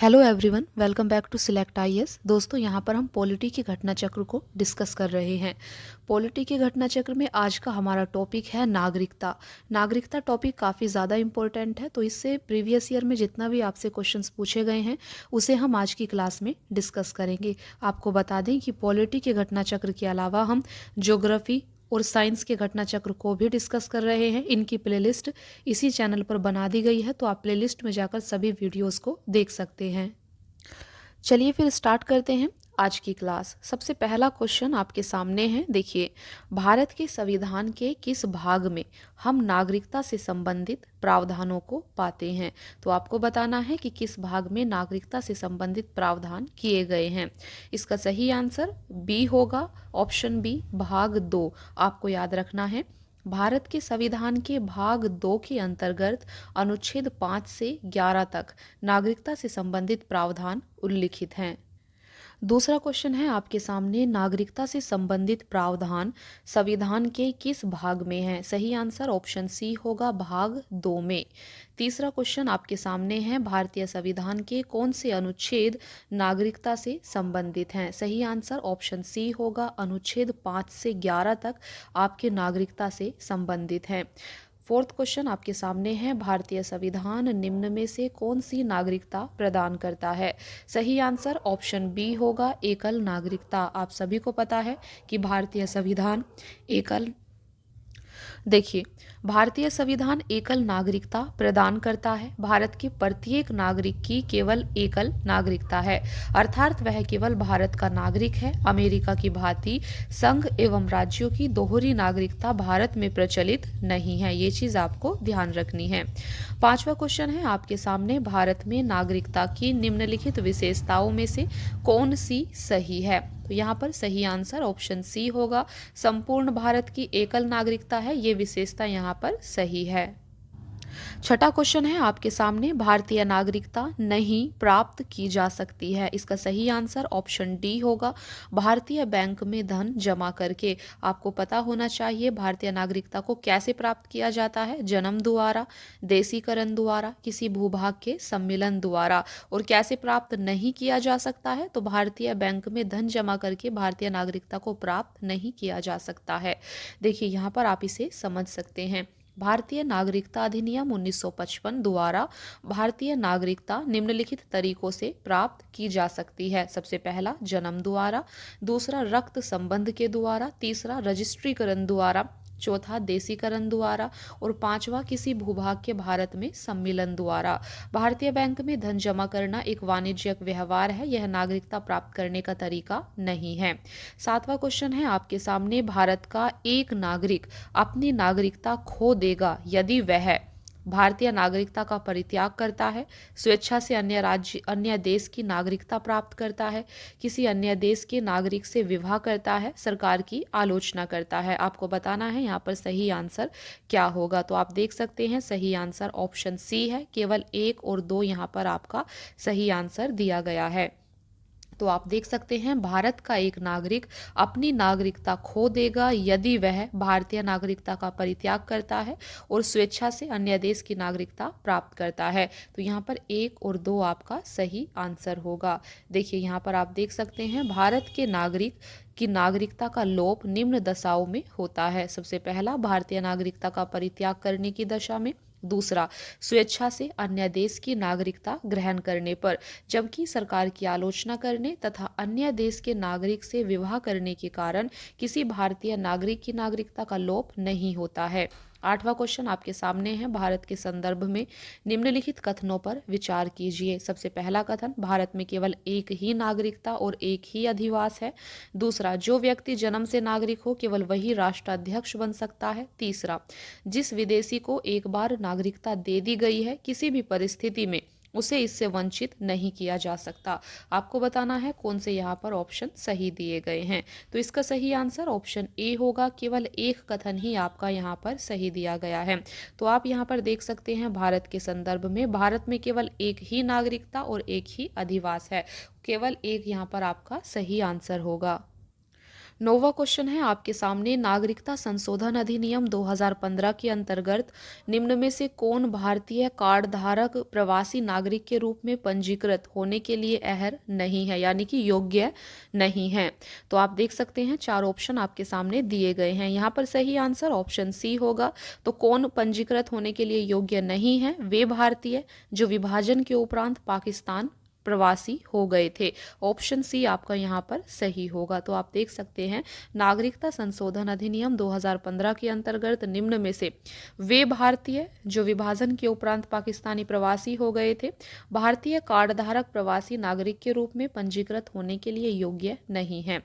Hello everyone, welcome back to Select IAS. दोस्तों, यहाँ पर हम पॉलिटी के घटना चक्र को डिस्कस कर रहे हैं। पॉलिटी के घटना चक्र में आज का हमारा टॉपिक है नागरिकता। नागरिकता टॉपिक काफ़ी ज़्यादा इंपॉर्टेंट है, तो इससे प्रीवियस ईयर में जितना भी आपसे क्वेश्चंस पूछे गए हैं उसे हम आज की क्लास में डिस्कस करेंगे। आपको बता दें कि पॉलिटी के घटना चक्र के अलावा हम ज्योग्राफी और साइंस के घटना चक्र को भी डिस्कस कर रहे हैं। इनकी प्लेलिस्ट इसी चैनल पर बना दी गई है, तो आप प्लेलिस्ट में जाकर सभी वीडियोस को देख सकते हैं। चलिए फिर स्टार्ट करते हैं आज की क्लास। सबसे पहला क्वेश्चन आपके सामने है, देखिए, भारत के संविधान के किस भाग में हम नागरिकता से संबंधित प्रावधानों को पाते हैं? तो आपको बताना है कि किस भाग में नागरिकता से संबंधित प्रावधान किए गए हैं। इसका सही आंसर बी होगा, ऑप्शन बी, भाग 2 आपको याद रखना है। भारत के संविधान के भाग 2 के अंतर्गत अनुच्छेद 5 से 11 तक नागरिकता से संबंधित प्रावधान उल्लिखित हैं। दूसरा क्वेश्चन है आपके सामने, नागरिकता से संबंधित प्रावधान संविधान के किस भाग में है? सही आंसर ऑप्शन सी होगा, भाग 2 में। तीसरा क्वेश्चन आपके सामने है, भारतीय संविधान के कौन से अनुच्छेद नागरिकता से संबंधित हैं? सही आंसर ऑप्शन सी होगा, अनुच्छेद 5 से 11 तक आपके नागरिकता से संबंधित हैं। फोर्थ क्वेश्चन आपके सामने है, भारतीय संविधान निम्न में से कौन सी नागरिकता प्रदान करता है? सही आंसर ऑप्शन बी होगा, एकल नागरिकता। आप सभी को पता है कि भारतीय संविधान एकल देखिए, भारतीय संविधान एकल नागरिकता प्रदान करता है। भारत के प्रत्येक नागरिक की केवल एकल नागरिकता है, अर्थात वह केवल भारत का नागरिक है। अमेरिका की भांति संघ एवं राज्यों की दोहरी नागरिकता भारत में प्रचलित नहीं है। ये चीज आपको ध्यान रखनी है। पांचवा क्वेश्चन है आपके सामने, भारत में नागरिकता की निम्नलिखित विशेषताओं में से कौन सी सही है? तो यहाँ पर सही आंसर ऑप्शन सी होगा, संपूर्ण भारत की एकल नागरिकता है। ये विशेषता यहाँ पर सही है। छठा क्वेश्चन है आपके सामने, भारतीय नागरिकता नहीं प्राप्त की जा सकती है। इसका सही आंसर ऑप्शन डी होगा, भारतीय बैंक में धन जमा करके। आपको पता होना चाहिए भारतीय नागरिकता को कैसे प्राप्त किया जाता है, जन्म द्वारा, देशीकरण द्वारा, किसी भूभाग के सम्मिलन द्वारा। और कैसे प्राप्त नहीं किया जा सकता है, तो भारतीय बैंक में धन जमा करके भारतीय नागरिकता को प्राप्त नहीं किया जा सकता है। देखिए, यहाँ पर आप इसे समझ सकते हैं। भारतीय नागरिकता अधिनियम 1955 द्वारा भारतीय नागरिकता निम्नलिखित तरीकों से प्राप्त की जा सकती है। सबसे पहला जन्म द्वारा, दूसरा रक्त संबंध के द्वारा, तीसरा रजिस्ट्रीकरण द्वारा, चौथा देशीकरण द्वारा और पांचवा किसी भूभाग के भारत में सम्मिलन द्वारा। भारतीय बैंक में धन जमा करना एक वाणिज्यिक व्यवहार है, यह नागरिकता प्राप्त करने का तरीका नहीं है। सातवां क्वेश्चन है आपके सामने, भारत का एक नागरिक अपनी नागरिकता खो देगा यदि वह भारतीय नागरिकता का परित्याग करता है, स्वेच्छा से अन्य देश की नागरिकता प्राप्त करता है, किसी अन्य देश के नागरिक से विवाह करता है, सरकार की आलोचना करता है। आपको बताना है यहाँ पर सही आंसर क्या होगा। तो आप देख सकते हैं सही आंसर ऑप्शन सी है, केवल 1 और 2 यहाँ पर आपका सही आंसर दिया गया है। तो आप देख सकते हैं, भारत का एक नागरिक अपनी नागरिकता खो देगा यदि वह भारतीय नागरिकता का परित्याग करता है और स्वेच्छा से अन्य देश की नागरिकता प्राप्त करता है। तो यहाँ पर 1 और 2 आपका सही आंसर होगा। देखिए, यहाँ पर आप देख सकते हैं, भारत के नागरिक की नागरिकता का लोप निम्न दशाओं में होता है। सबसे पहला, भारतीय नागरिकता का परित्याग करने की दशा में, दूसरा स्वेच्छा से अन्य देश की नागरिकता ग्रहण करने पर, जबकि सरकार की आलोचना करने तथा अन्य देश के नागरिक से विवाह करने के कारण किसी भारतीय नागरिक की नागरिकता का लोप नहीं होता है। आठवां क्वेश्चन आपके सामने है, भारत के संदर्भ में निम्नलिखित कथनों पर विचार कीजिए। सबसे पहला कथन, भारत में केवल एक ही नागरिकता और एक ही अधिवास है। दूसरा, जो व्यक्ति जन्म से नागरिक हो केवल वही राष्ट्राध्यक्ष बन सकता है। तीसरा, जिस विदेशी को एक बार नागरिकता दे दी गई है, किसी भी परिस्थिति में उसे इससे वंचित नहीं किया जा सकता। आपको बताना है कौन से यहाँ पर ऑप्शन सही दिए गए हैं। तो इसका सही आंसर ऑप्शन ए होगा, केवल एक कथन ही आपका यहाँ पर सही दिया गया है। तो आप यहाँ पर देख सकते हैं, भारत के संदर्भ में भारत में केवल एक ही नागरिकता और एक ही अधिवास है। केवल एक यहाँ पर आपका सही आंसर होगा। नौवां क्वेश्चन है आपके सामने, नागरिकता संशोधन अधिनियम 2015 के अंतर्गत निम्न में से कौन भारतीय कार्ड धारक प्रवासी नागरिक के रूप में पंजीकृत होने के लिए अहर नहीं है, यानी कि योग्य नहीं है। तो आप देख सकते हैं 4 ऑप्शन आपके सामने दिए गए हैं। यहाँ पर सही आंसर ऑप्शन सी होगा। तो कौन पंजीकृत होने के लिए योग्य नहीं है? वे भारतीय जो विभाजन के उपरांत पाकिस्तान प्रवासी हो गए थे। ऑप्शन सी आपका यहाँ पर सही होगा। तो आप देख सकते हैं नागरिकता संशोधन अधिनियम 2015 के अंतर्गत निम्न में से वे भारतीय जो विभाजन के उपरांत पाकिस्तानी प्रवासी हो गए थे भारतीय कार्ड धारक प्रवासी नागरिक के रूप में पंजीकृत होने के लिए योग्य नहीं है।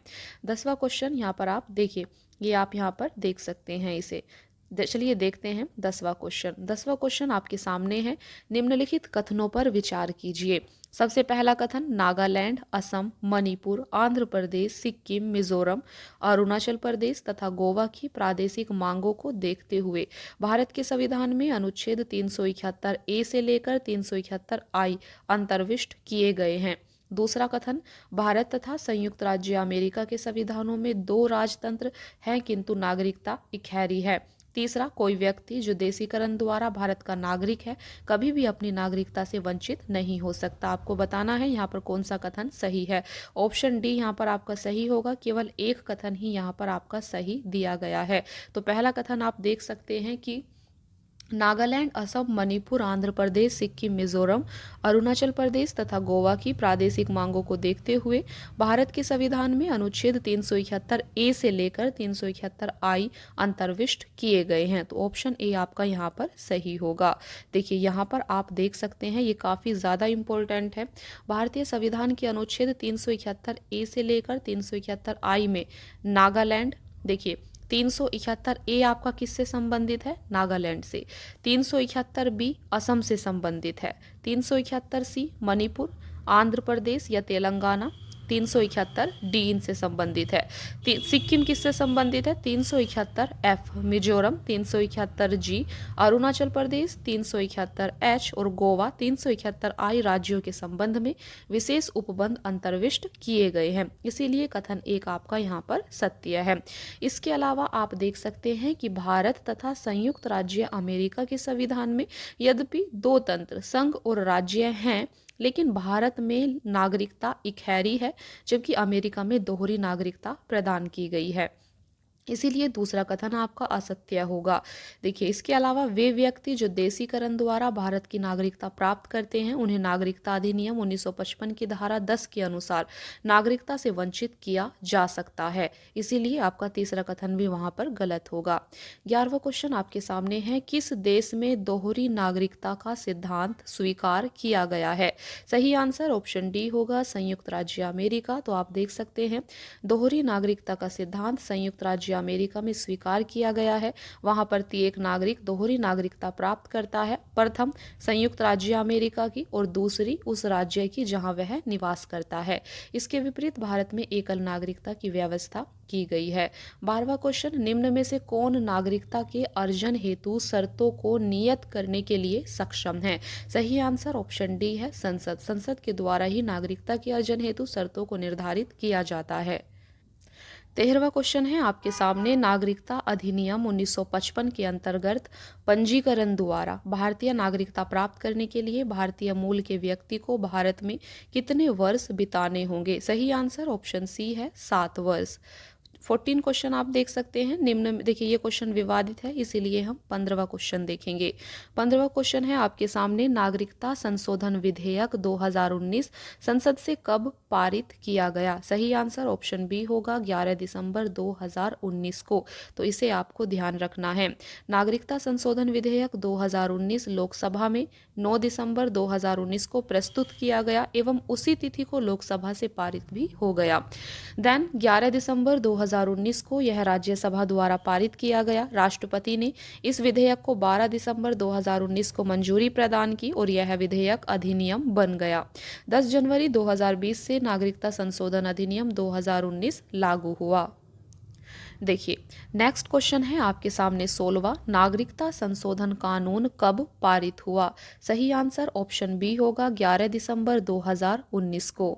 10वां क्वेश्चन यहाँ पर आप देखिए, ये आप यहाँ पर देख सकते हैं इसे। चलिए देखते हैं 10वां क्वेश्चन। 10वां क्वेश्चन आपके सामने है, निम्नलिखित कथनों पर विचार कीजिए। सबसे पहला कथन, नागालैंड, असम, मणिपुर, आंध्र प्रदेश, सिक्किम, मिजोरम, अरुणाचल प्रदेश तथा गोवा की प्रादेशिक मांगों को देखते हुए भारत के संविधान में अनुच्छेद 371 ए से लेकर 371 आई अंतर्विष्ट किए गए हैं। दूसरा कथन, भारत तथा संयुक्त राज्य अमेरिका के संविधानों में 2 राजतंत्र हैं किंतु नागरिकता इकहरी है। तीसरा, कोई व्यक्ति जो देशीकरण द्वारा भारत का नागरिक है कभी भी अपनी नागरिकता से वंचित नहीं हो सकता। आपको बताना है यहाँ पर कौन सा कथन सही है। ऑप्शन डी यहाँ पर आपका सही होगा। केवल एक कथन ही यहाँ पर आपका सही दिया गया है। तो पहला कथन आप देख सकते हैं कि नागालैंड, असम, मणिपुर, आंध्र प्रदेश, सिक्किम, मिजोरम, अरुणाचल प्रदेश तथा गोवा की प्रादेशिक मांगों को देखते हुए भारत के संविधान में अनुच्छेद 371 ए से लेकर 371 आई अंतर्विष्ट किए गए हैं। तो ऑप्शन ए आपका यहाँ पर सही होगा। देखिए यहाँ पर आप देख सकते हैं, ये काफ़ी ज़्यादा इम्पोर्टेंट है। भारतीय संविधान के अनुच्छेद 371 ए से लेकर 371 आई में नागालैंड, देखिए 371 ए आपका किससे संबंधित है? नागालैंड से। 371 बी असम से संबंधित है। 371 सी मणिपुर, आंध्र प्रदेश या तेलंगाना, 371 डी इनसे संबंधित है। सिक्किम किससे संबंधित है? 371 एफ मिजोरम, 371 जी अरुणाचल प्रदेश, 371 एच और गोवा 371 आई राज्यों के संबंध में विशेष उपबंध अंतर्विष्ट किए गए हैं। इसीलिए कथन एक आपका यहाँ पर सत्य है। इसके अलावा आप देख सकते हैं कि भारत तथा संयुक्त राज्य अमेरिका के संविधान में यद्यपि 2 तंत्र संघ और राज्य हैं, लेकिन भारत में नागरिकता इकहरी है जबकि अमेरिका में दोहरी नागरिकता प्रदान की गई है। इसीलिए दूसरा कथन आपका असत्य होगा। देखिए इसके अलावा वे व्यक्ति जो देशीकरण द्वारा भारत की नागरिकता प्राप्त करते हैं उन्हें नागरिकता अधिनियम 1955 की धारा 10 के अनुसार नागरिकता से वंचित किया जा सकता है। इसीलिए आपका तीसरा कथन भी वहां पर गलत होगा। 11वां क्वेश्चन आपके सामने है, किस देश में दोहरी नागरिकता का सिद्धांत स्वीकार किया गया है? सही आंसर ऑप्शन डी होगा, संयुक्त राज्य अमेरिका। तो आप देख सकते हैं दोहरी नागरिकता का सिद्धांत संयुक्त राज्य अमेरिका में स्वीकार किया गया है। वहां पर एक नागरिक दोहरी नागरिकता प्राप्त करता है, प्रथम संयुक्त राज्य अमेरिका की और दूसरी उस राज्य की जहां वह निवास करता है। इसके विपरीत भारत में एकल नागरिकता की व्यवस्था की गई है। 12वां क्वेश्चन, निम्न में से कौन नागरिकता के अर्जन हेतु शर्तों को नियत करने के लिए सक्षम है? सही आंसर ऑप्शन डी है, संसद। संसद के द्वारा ही नागरिकता के अर्जन हेतु शर्तों को निर्धारित किया जाता है। 13वां क्वेश्चन है आपके सामने, नागरिकता अधिनियम 1955 के अंतर्गत पंजीकरण द्वारा भारतीय नागरिकता प्राप्त करने के लिए भारतीय मूल के व्यक्ति को भारत में कितने वर्ष बिताने होंगे? सही आंसर ऑप्शन सी है, 7 वर्ष। 14 क्वेश्चन आप देख सकते हैं निम्न में। देखिए ये क्वेश्चन विवादित है, इसीलिए हम 15वां क्वेश्चन देखेंगे। 15वां क्वेश्चन है आपके सामने, नागरिकता संशोधन विधेयक 2019 संसद से कब पारित किया गया? सही आंसर ऑप्शन बी होगा, 11 दिसंबर 2019 को। तो इसे आपको ध्यान रखना है। नागरिकता संशोधन विधेयक 2019 लोकसभा में 9 दिसंबर 2019 को प्रस्तुत किया गया एवं उसी तिथि को लोकसभा से पारित भी हो गया। देन 11 दिसंबर 2019 को यह राज्यसभा द्वारा पारित किया गया। राष्ट्रपति ने इस विधेयक को 12 दिसंबर 2019 को मंजूरी प्रदान की और यह विधेयक अधिनियम बन गया। 10 जनवरी 2020 से नागरिकता संशोधन अधिनियम 2019 लागू हुआ। देखिए नेक्स्ट क्वेश्चन है आपके सामने 16वां, नागरिकता संशोधन कानून कब पारित हुआ? सही आंसर ऑप्शन बी होगा, 11 दिसंबर 2019 को।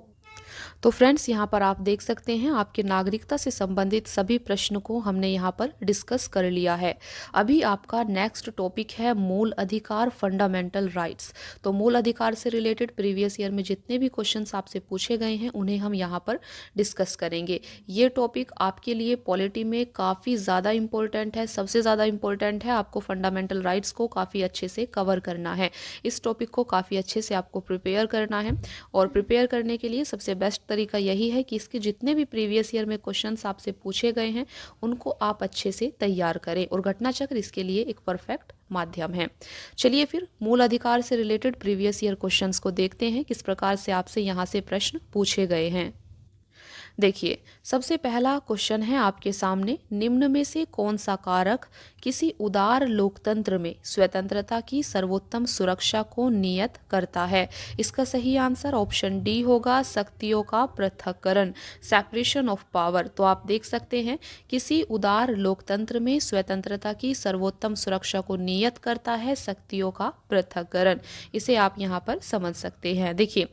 तो फ्रेंड्स यहाँ पर आप देख सकते हैं आपके नागरिकता से संबंधित सभी प्रश्न को हमने यहाँ पर डिस्कस कर लिया है। अभी आपका नेक्स्ट टॉपिक है मूल अधिकार, फंडामेंटल राइट्स। तो मूल अधिकार से रिलेटेड प्रीवियस ईयर में जितने भी क्वेश्चंस आपसे पूछे गए हैं उन्हें हम यहाँ पर डिस्कस करेंगे। ये टॉपिक आपके लिए पॉलिटी में काफ़ी ज़्यादा इंपॉर्टेंट है, सबसे ज़्यादा इंपॉर्टेंट है। आपको फंडामेंटल राइट्स को काफ़ी अच्छे से कवर करना है, इस टॉपिक को काफ़ी अच्छे से आपको प्रिपेयर करना है। और प्रिपेयर करने के लिए सबसे बेस्ट तरीका यही है कि इसके जितने भी प्रीवियस ईयर में क्वेश्चंस आपसे पूछे गए हैं उनको आप अच्छे से तैयार करें, और घटना चक्र इसके लिए एक परफेक्ट माध्यम है। चलिए फिर मूल अधिकार से रिलेटेड प्रीवियस ईयर क्वेश्चंस को देखते हैं किस प्रकार से आपसे यहाँ से प्रश्न पूछे गए हैं। देखिए, सबसे पहला क्वेश्चन है आपके सामने, निम्न में से कौन सा कारक किसी उदार लोकतंत्र में स्वतंत्रता की सर्वोत्तम सुरक्षा को नियत करता है? इसका सही आंसर ऑप्शन डी होगा, शक्तियों का पृथक्करण, सेपरेशन ऑफ पावर। तो आप देख सकते हैं किसी उदार लोकतंत्र में स्वतंत्रता की सर्वोत्तम सुरक्षा को नियत करता है शक्तियों का पृथक्करण। इसे आप यहाँ पर समझ सकते हैं। देखिए,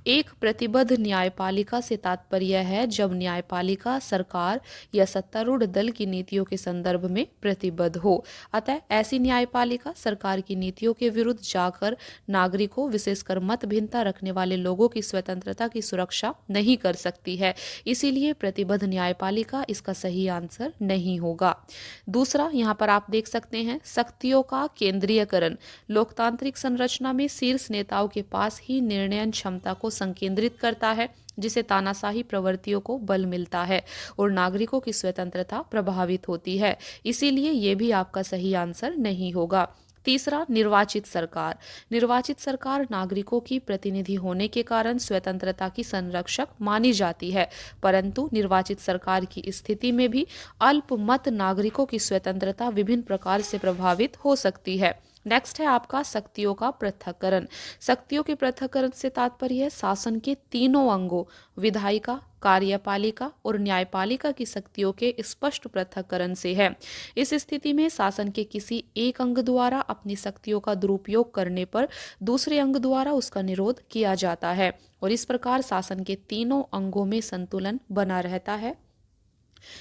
एक प्रतिबद्ध न्यायपालिका से तात्पर्य है जब न्यायपालिका सरकार या सत्तारूढ़ दल की नीतियों के संदर्भ में प्रतिबद्ध हो। अतः ऐसी न्यायपालिका सरकार की नीतियों के विरुद्ध जाकर नागरिकों, विशेषकर मत भिन्नता रखने वाले लोगों की स्वतंत्रता की सुरक्षा नहीं कर सकती है। इसीलिए प्रतिबद्ध न्यायपालिका इसका सही आंसर नहीं होगा। दूसरा, यहाँ पर आप देख सकते हैं शक्तियों का केंद्रीयकरण। लोकतांत्रिक संरचना में शीर्ष नेताओं के पास ही निर्णयन क्षमता को संकेंद्रित करता है, जिसे तानाशाही प्रवृत्तियों को बल मिलता है और नागरिकों की स्वतंत्रता प्रभावित होती है। इसीलिए ये भी आपका सही आंसर नहीं होगा। तीसरा, निर्वाचित सरकार। निर्वाचित सरकार नागरिकों की प्रतिनिधि होने के कारण स्वतंत्रता की संरक्षक मानी जाती है, परंतु निर्वाचित सरकार की स्थिति में भी अल्पमत नागरिकों की स्वतंत्रता विभिन्न प्रकार से प्रभावित हो सकती है। नेक्स्ट है आपका शक्तियों का पृथक्करण। शक्तियों के पृथक्करण से तात्पर्य है शासन के तीनों अंगों, विधायिका, कार्यपालिका और न्यायपालिका की शक्तियों के स्पष्ट पृथक्करण से है। इस स्थिति में शासन के किसी एक अंग द्वारा अपनी शक्तियों का दुरुपयोग करने पर दूसरे अंग द्वारा उसका निरोध किया जाता है, और इस प्रकार शासन के तीनों अंगों में संतुलन बना रहता है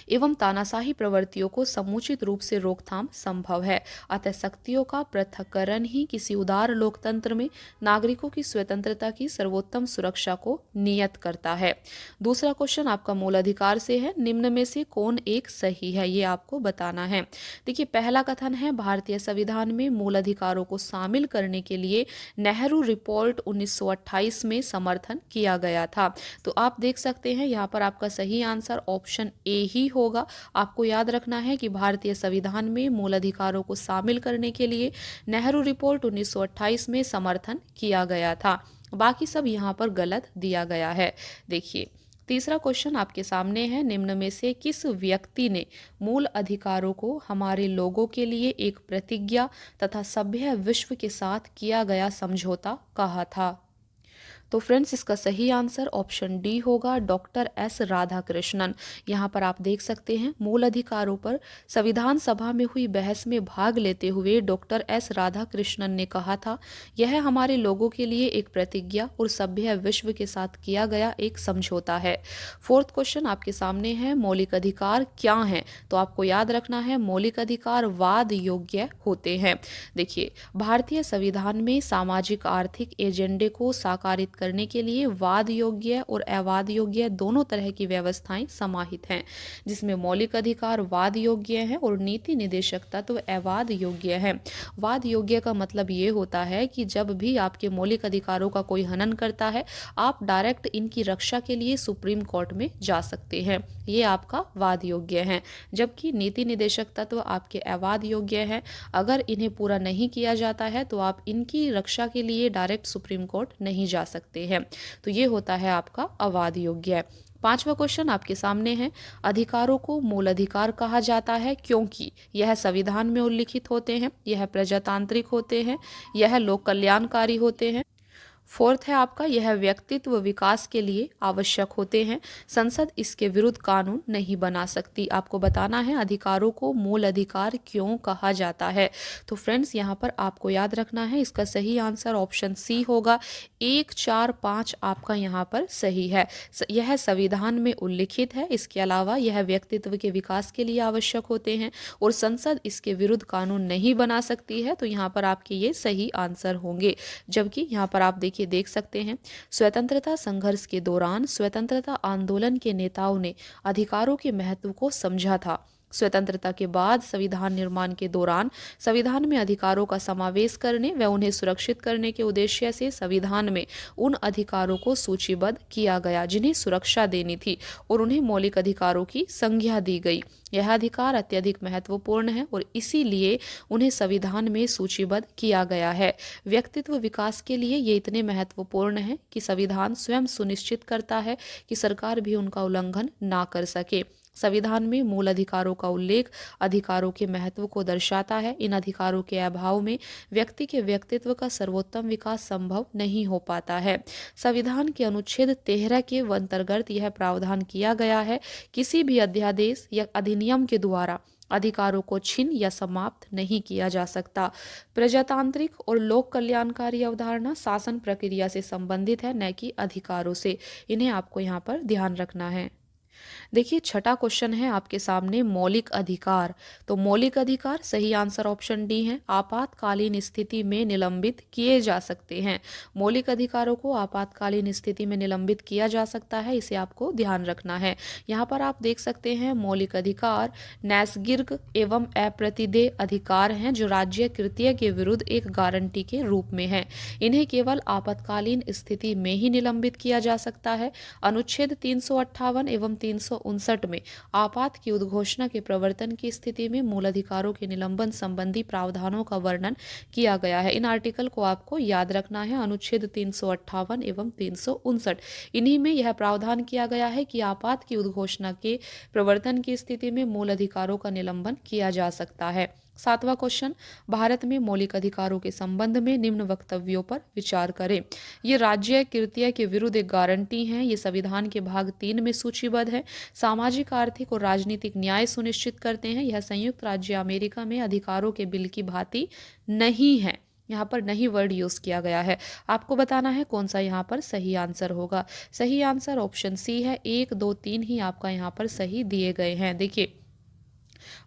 एवं तानाशाही प्रवृत्तियों को समुचित रूप से रोकथाम संभव है। अतः शक्तियों का पृथक्करण ही किसी उदार लोकतंत्र में नागरिकों की स्वतंत्रता की सर्वोत्तम सुरक्षा को नियत करता है। दूसरा क्वेश्चन आपका मूल अधिकार से है, निम्न में से कौन एक सही है, ये आपको बताना है। देखिए, पहला कथन है भारतीय संविधान में मूल अधिकारों को शामिल करने के लिए नेहरू रिपोर्ट 1928 में समर्थन किया गया था। तो आप देख सकते हैं यहाँ पर आपका सही आंसर ऑप्शन ए ही होगा। आपको याद रखना है कि भारतीय संविधान में मूल अधिकारों को शामिल करने के लिए नेहरू रिपोर्ट 1928 में समर्थन किया गया था। बाकी सब यहाँ पर गलत दिया गया है। देखिए, तीसरा क्वेश्चन आपके सामने है, निम्न में से किस व्यक्ति ने मूल अधिकारों को हमारे लोगों के लिए एक प्रतिज्ञा तथा सभ्य विश्व के साथ किया गया समझौता कहा था? तो फ्रेंड्स, इसका सही आंसर ऑप्शन डी होगा, डॉक्टर एस राधाकृष्णन। यहाँ पर आप देख सकते हैं मूल अधिकारों पर संविधान सभा में हुई बहस में भाग लेते हुए डॉक्टर एस राधाकृष्णन ने कहा था, यह हमारे लोगों के लिए एक प्रतिज्ञा और सभ्य विश्व के साथ किया गया एक समझौता है। फोर्थ क्वेश्चन आपके सामने है, मौलिक अधिकार क्या हैं? तो आपको याद रखना है मौलिक अधिकार वाद योग्य होते हैं। देखिए, भारतीय संविधान में सामाजिक आर्थिक एजेंडे को साकारित करने के लिए वाद योग्य और अवाद योग्य दोनों तरह की व्यवस्थाएं समाहित हैं, जिसमें मौलिक अधिकार वाद योग्य हैं और नीति निदेशक तत्व अवाद योग्य हैं। वाद योग्य का मतलब ये होता है कि जब भी आपके मौलिक अधिकारों का कोई हनन करता है, आप डायरेक्ट इनकी रक्षा के लिए सुप्रीम कोर्ट में जा सकते हैं, ये आपका वाद योग्य है। जबकि नीति निदेशक तत्व आपके अवाद योग्य हैं, अगर इन्हें पूरा नहीं किया जाता है तो आप इनकी रक्षा के लिए डायरेक्ट सुप्रीम कोर्ट नहीं जा सकते हैं। तो ये होता है आपका अवाद योग्य। पांचवा क्वेश्चन आपके सामने है, अधिकारों को मूल अधिकार कहा जाता है क्योंकि यह संविधान में उल्लिखित होते हैं, यह प्रजातांत्रिक होते हैं, यह लोक कल्याणकारी होते हैं। फोर्थ है आपका, यह व्यक्तित्व विकास के लिए आवश्यक होते हैं। संसद इसके विरुद्ध कानून नहीं बना सकती। आपको बताना है अधिकारों को मूल अधिकार क्यों कहा जाता है। तो फ्रेंड्स यहाँ पर आपको याद रखना है, इसका सही आंसर ऑप्शन सी होगा। 1, 4, 5 आपका यहाँ पर सही है। यह संविधान में उल्लिखित है। इसके अलावा यह व्यक्तित्व के विकास के लिए आवश्यक होते हैं और संसद इसके विरुद्ध कानून नहीं बना सकती है। तो यहाँ पर आपके ये सही आंसर होंगे। जबकि यहाँ पर आप देखिए देख सकते हैं, स्वतंत्रता संघर्ष के दौरान स्वतंत्रता आंदोलन के नेताओं ने अधिकारों के महत्व को समझा था। स्वतंत्रता के बाद संविधान निर्माण के दौरान संविधान में अधिकारों का समावेश करने व उन्हें सुरक्षित करने के उद्देश्य से संविधान में उन अधिकारों को सूचीबद्ध किया गया जिन्हें सुरक्षा देनी थी और उन्हें मौलिक अधिकारों की संज्ञा दी गई। यह अधिकार अत्यधिक महत्वपूर्ण है और इसीलिए उन्हें संविधान में सूचीबद्ध किया गया है। व्यक्तित्व विकास के लिए ये इतने महत्वपूर्ण है कि संविधान स्वयं सुनिश्चित करता है कि सरकार भी उनका उल्लंघन ना कर सके। संविधान में मूल अधिकारों का उल्लेख अधिकारों के महत्व को दर्शाता है। इन अधिकारों के अभाव में व्यक्ति के व्यक्तित्व का सर्वोत्तम विकास संभव नहीं हो पाता है। संविधान के अनुच्छेद 13 के अंतर्गत यह प्रावधान किया गया है, किसी भी अध्यादेश या अधिनियम के द्वारा अधिकारों को छीन या समाप्त नहीं किया जा सकता। प्रजातांत्रिक और लोक कल्याणकारी अवधारणा शासन प्रक्रिया से संबंधित है, न कि अधिकारों से। इन्हें आपको यहाँ पर ध्यान रखना है। देखिए छठा क्वेश्चन है आपके सामने, मौलिक अधिकार। तो मौलिक अधिकार सही आंसर ऑप्शन डी है। आपातकालीन स्थिति में निलंबित किए जा सकते हैं। मौलिक अधिकारों को आपातकालीन स्थिति में निलंबित किया जा सकता है, इसे आपको ध्यान रखना है। यहाँ पर आप देख सकते हैं मौलिक अधिकार नैसर्गिक एवं अप्रतिदेय अधिकार हैं जो राज्य कृत्य के विरुद्ध एक गारंटी के रूप में है। इन्हें केवल आपातकालीन स्थिति में ही निलंबित किया जा सकता है। अनुच्छेद 358 एवं 359 में आपात की उद्घोषणा के प्रवर्तन की स्थिति में मूल अधिकारों के निलंबन संबंधी प्रावधानों का वर्णन किया गया है। इन आर्टिकल को आपको याद रखना है, अनुच्छेद 358 एवं 359। इन्हीं में यह प्रावधान किया गया है कि आपात की उद्घोषणा के प्रवर्तन की स्थिति में मूल अधिकारों का निलंबन किया जा सकता है। सातवां क्वेश्चन, भारत में मौलिक अधिकारों के संबंध में निम्न वक्तव्यों पर विचार करें। ये राज्य कृत्य के विरुद्ध एक गारंटी हैं। ये संविधान के भाग 3 में सूचीबद्ध है। सामाजिक, आर्थिक और राजनीतिक न्याय सुनिश्चित करते हैं। यह संयुक्त राज्य अमेरिका में अधिकारों के बिल की भांति नहीं है। यहाँ पर नहीं वर्ड यूज किया गया है। आपको बताना है कौन सा यहाँ पर सही आंसर होगा। सही आंसर ऑप्शन सी है। 1, 2, 3 ही आपका यहाँ पर सही दिए गए हैं। देखिए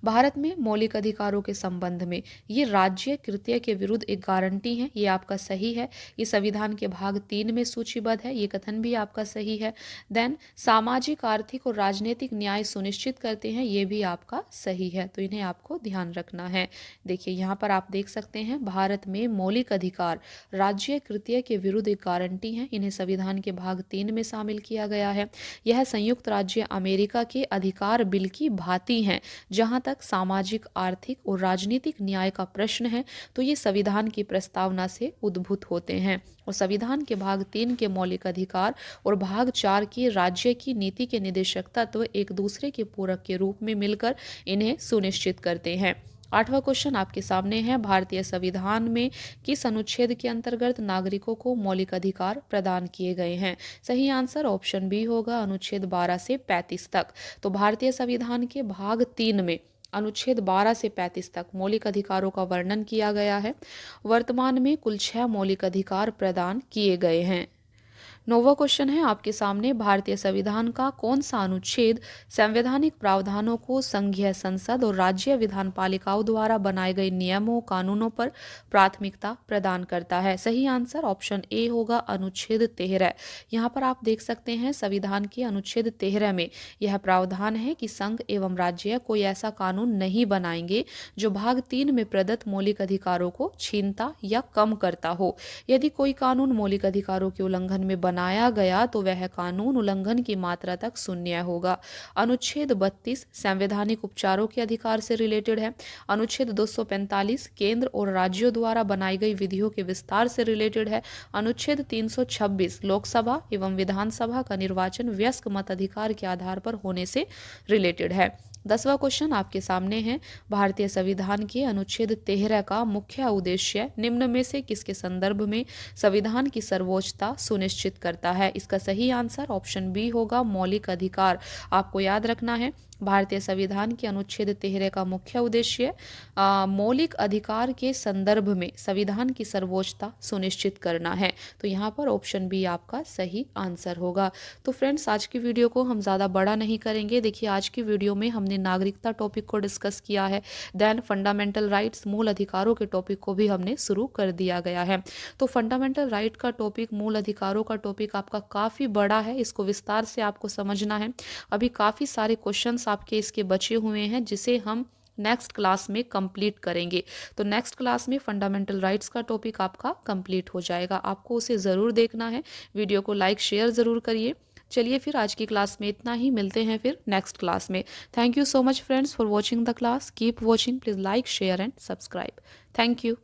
भारत में मौलिक अधिकारों के संबंध में ये राज्य कृत्य के विरुद्ध एक गारंटी है, ये आपका सही है। ये संविधान के भाग 3 में सूचीबद्ध है, ये कथन भी आपका सही है। देन सामाजिक, आर्थिक और राजनीतिक न्याय सुनिश्चित करते हैं, ये भी आपका सही है। तो इन्हें आपको ध्यान रखना है। देखिए यहाँ पर आप देख सकते हैं भारत में मौलिक अधिकार राज्य कृत्य के विरुद्ध एक गारंटी है। इन्हें संविधान के भाग 3 में शामिल किया गया है। यह संयुक्त राज्य अमेरिका के अधिकार बिल की भांति है। जहां तक सामाजिक, आर्थिक और राजनीतिक न्याय का प्रश्न है तो ये संविधान की प्रस्तावना से उद्भूत होते हैं और संविधान के भाग 3 के मौलिक अधिकार और भाग 4 के राज्य की नीति के निदेशक तत्व एक दूसरे के पूरक के रूप में मिलकर इन्हें सुनिश्चित करते हैं। आठवां क्वेश्चन आपके सामने है, भारतीय संविधान में किस अनुच्छेद के अंतर्गत नागरिकों को मौलिक अधिकार प्रदान किए गए हैं। सही आंसर ऑप्शन बी होगा, अनुच्छेद 12 से 35 तक। तो भारतीय संविधान के भाग 3 में अनुच्छेद 12 से 35 तक मौलिक अधिकारों का वर्णन किया गया है। वर्तमान में कुल 6 मौलिक अधिकार प्रदान किए गए हैं। 9वां क्वेश्चन है आपके सामने, भारतीय संविधान का कौन सा अनुच्छेद संवैधानिक प्रावधानों को संघीय संसद और राज्य विधान पालिकाओं द्वारा बनाए गए नियमों कानूनों पर प्राथमिकता प्रदान करता है। सही आंसर ऑप्शन ए होगा, अनुच्छेद 13। यहाँ पर आप देख सकते हैं संविधान के अनुच्छेद 13 में यह प्रावधान है कि संघ एवं राज्य कोई ऐसा कानून नहीं बनाएंगे जो भाग 3 में प्रदत्त मौलिक अधिकारों को छीनता या कम करता हो। यदि कोई कानून मौलिक अधिकारों के उल्लंघन में बनाया गया तो वह कानून उल्लंघन की मात्रा तक शून्य होगा। अनुच्छेद 32 संवैधानिक उपचारों के अधिकार से रिलेटेड है। अनुच्छेद 245 केंद्र और राज्यों द्वारा बनाई गई विधियों के विस्तार से रिलेटेड है। अनुच्छेद 326 लोकसभा एवं विधानसभा का निर्वाचन वयस्क मताधिकार के आधार पर होने से रिलेटेड है। 10वां क्वेश्चन आपके सामने है, भारतीय संविधान के अनुच्छेद 13 का मुख्य उद्देश्य निम्न में से किसके संदर्भ में संविधान की सर्वोच्चता सुनिश्चित करता है? इसका सही आंसर ऑप्शन बी होगा, मौलिक अधिकार। आपको याद रखना है, भारतीय संविधान के अनुच्छेद 13 का मुख्य उद्देश्य मौलिक अधिकार के संदर्भ में संविधान की सर्वोच्चता सुनिश्चित करना है। तो यहाँ पर ऑप्शन बी आपका सही आंसर होगा। तो फ्रेंड्स, आज की वीडियो को हम ज़्यादा बड़ा नहीं करेंगे। देखिए, आज की वीडियो में हमने नागरिकता टॉपिक को डिस्कस किया है, देन फंडामेंटल राइट्स, मूल अधिकारों के टॉपिक को भी हमने शुरू कर दिया गया है। तो फंडामेंटल राइट का टॉपिक, मूल अधिकारों का टॉपिक आपका काफ़ी बड़ा है, इसको विस्तार से आपको समझना है। अभी काफ़ी सारे क्वेश्चंस आपके इसके बचे हुए हैं, जिसे हम नेक्स्ट क्लास में कंप्लीट करेंगे। तो नेक्स्ट क्लास में फंडामेंटल राइट्स का टॉपिक आपका कंप्लीट हो जाएगा, आपको उसे ज़रूर देखना है। वीडियो को लाइक शेयर ज़रूर करिए। चलिए फिर आज की क्लास में इतना ही, मिलते हैं फिर नेक्स्ट क्लास में। Thank you so much friends for watching the class. Keep watching, please like share and subscribe. Thank you.